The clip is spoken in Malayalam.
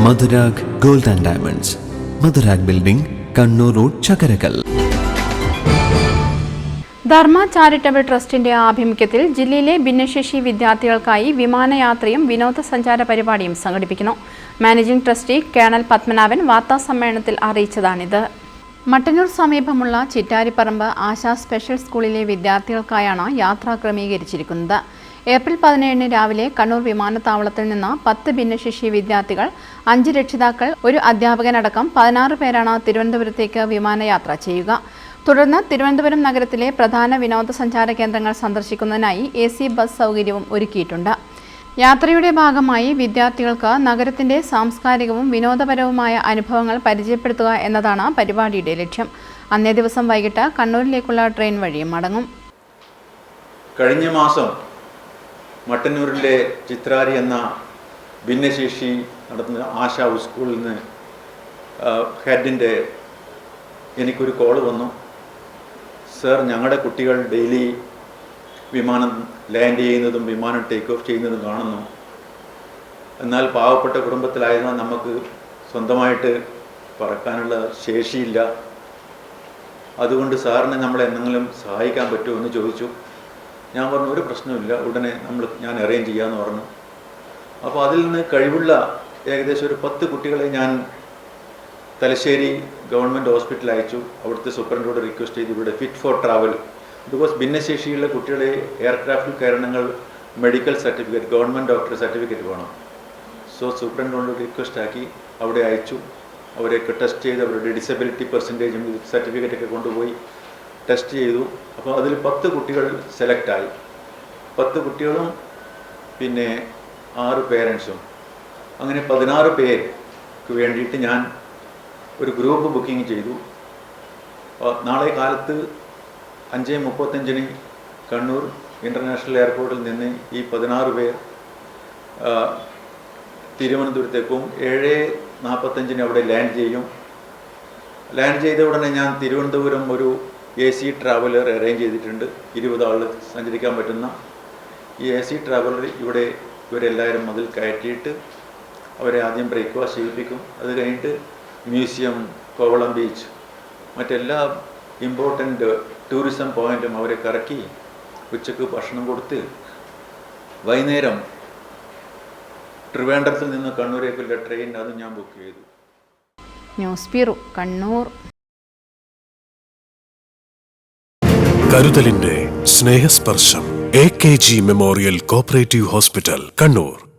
Madhurag gold and diamonds, Madhurag building, Kannur road, Chakkarakal. Dharma charitable ട്രസ്റ്റിന്റെ ആഭിമുഖ്യത്തിൽ ജില്ലയിലെ ഭിന്നശേഷി വിദ്യാർത്ഥികൾക്കായി വിമാനയാത്രയും വിനോദസഞ്ചാര പരിപാടിയും സംഘടിപ്പിക്കുന്നു. മാനേജിംഗ് ട്രസ്റ്റി കേണൽ പത്മനാഭൻ വാർത്താസമ്മേളനത്തിൽ അറിയിച്ചതാണിത്. മട്ടന്നൂർ സമീപമുള്ള ചിറ്റാരിപ്പറമ്പ് ആശാ സ്പെഷ്യൽ സ്കൂളിലെ വിദ്യാർത്ഥികൾക്കായാണ് യാത്ര ക്രമീകരിച്ചിരിക്കുന്നത്. ഏപ്രിൽ 17 രാവിലെ കണ്ണൂർ വിമാനത്താവളത്തിൽ നിന്ന് 10 ഭിന്നശേഷി വിദ്യാർത്ഥികൾ, 5 രക്ഷിതാക്കൾ, ഒരു അധ്യാപകനടക്കം 16 പേരാണ് തിരുവനന്തപുരത്തേക്ക് വിമാനയാത്ര ചെയ്യുക. തുടർന്ന് തിരുവനന്തപുരം നഗരത്തിലെ പ്രധാന വിനോദസഞ്ചാര കേന്ദ്രങ്ങൾ സന്ദർശിക്കുന്നതിനായി AC ബസ് സൗകര്യവും ഒരുക്കിയിട്ടുണ്ട്. യാത്രയുടെ ഭാഗമായി വിദ്യാർത്ഥികൾക്ക് നഗരത്തിന്റെ സാംസ്കാരികവും വിനോദപരവുമായ അനുഭവങ്ങൾ പരിചയപ്പെടുത്തുക എന്നതാണ് പരിപാടിയുടെ ലക്ഷ്യം. അന്നേ ദിവസം വൈകിട്ട് കണ്ണൂരിലേക്കുള്ള ട്രെയിൻ വഴിയും മടങ്ങും. കഴിഞ്ഞ മാസം മട്ടന്നൂരിലെ ചിത്രാരി എന്ന ഭിന്നശേഷി നടത്തുന്ന ആശാ സ്കൂളിൽ നിന്ന് ഹെഡിൻ്റെ എനിക്കൊരു കോൾ വന്നു. സർ, ഞങ്ങളുടെ കുട്ടികൾ ഡെയിലി വിമാനം ലാൻഡ് ചെയ്യുന്നതും വിമാനം ടേക്ക് ഓഫ് ചെയ്യുന്നതും കാണുന്നു. എന്നാൽ പാവപ്പെട്ട കുടുംബത്തിലായതിനാൽ നമുക്ക് സ്വന്തമായിട്ട് പറക്കാനുള്ള ശേഷിയില്ല. അതുകൊണ്ട് സാറിനെ നമ്മളെന്തെങ്കിലും സഹായിക്കാൻ പറ്റുമോ എന്ന് ചോദിച്ചു. ഞാൻ പറഞ്ഞു, ഒരു പ്രശ്നമില്ല, ഉടനെ ഞാൻ അറേഞ്ച് ചെയ്യാമെന്ന് പറഞ്ഞു. അപ്പോൾ അതിൽ നിന്ന് കഴിവുള്ള ഏകദേശം ഒരു 10 കുട്ടികളെ ഞാൻ തലശ്ശേരി ഗവൺമെൻറ് ഹോസ്പിറ്റലിൽ അയച്ചു. അവിടുത്തെ സൂപ്രണ്ടോട് റിക്വസ്റ്റ് ചെയ്തു ഇവിടെ ഫിറ്റ് ഫോർ ട്രാവൽ, ബിക്കോസ് ഭിന്നശേഷിയുള്ള കുട്ടികളെ എയർക്രാഫ്റ്റിൽ കയറണമെങ്കിൽ medical certificate, government doctor certificate വേണം. സോ സൂപ്രണ്ടോട് റിക്വസ്റ്റ് ആക്കി അവിടെ അയച്ചു. അവരെയൊക്കെ ടെസ്റ്റ് ചെയ്ത് അവരുടെ ഡിസബിലിറ്റി പെർസെൻറ്റേജും സർട്ടിഫിക്കറ്റൊക്കെ കൊണ്ടുപോയി ടെസ്റ്റ് ചെയ്തു. അപ്പോൾ അതിൽ 10 കുട്ടികൾ സെലക്റ്റായി. 10 കുട്ടികളും പിന്നെ 6 പേരൻസും, അങ്ങനെ 16 പേർക്ക് വേണ്ടിയിട്ട് ഞാൻ ഒരു ഗ്രൂപ്പ് ബുക്കിംഗ് ചെയ്തു. നാളെ കാലത്ത് 5:35 കണ്ണൂർ ഇൻ്റർനാഷണൽ എയർപോർട്ടിൽ നിന്ന് ഈ 16 പേർ തിരുവനന്തപുരത്തേക്കും 7:45 അവിടെ ലാൻഡ് ചെയ്യും. ലാൻഡ് ചെയ്ത ഉടനെ ഞാൻ തിരുവനന്തപുരം ഒരു AC ട്രാവലർ അറേഞ്ച് ചെയ്തിട്ടുണ്ട്. 20 ആൾ സഞ്ചരിക്കാൻ പറ്റുന്ന ഈ AC ട്രാവലർ ഇവരെല്ലാവരും അതിൽ കയറ്റിയിട്ട് അവരെ ആദ്യം ബ്രേക്ക്ഫാസ്റ്റ് ചെയ്യിപ്പിക്കും. അത് കഴിഞ്ഞിട്ട് മ്യൂസിയം, കോവളം ബീച്ച്, മറ്റെല്ലാ ഇമ്പോർട്ടൻ്റ് ടൂറിസം പോയിൻറ്റും അവരെ കറക്കി ഉച്ചക്ക് ഭക്ഷണം കൊടുത്ത് വൈകുന്നേരം ട്രിവാൻഡ്രത്തിൽ നിന്ന് കണ്ണൂരേക്കുള്ള ട്രെയിൻ അത് ഞാൻ ബുക്ക് ചെയ്തു. News bureau, Kannur. കരുതലിന്റെ സ്നേഹസ്പർശം. AKG memorial cooperative hospital, Kannur.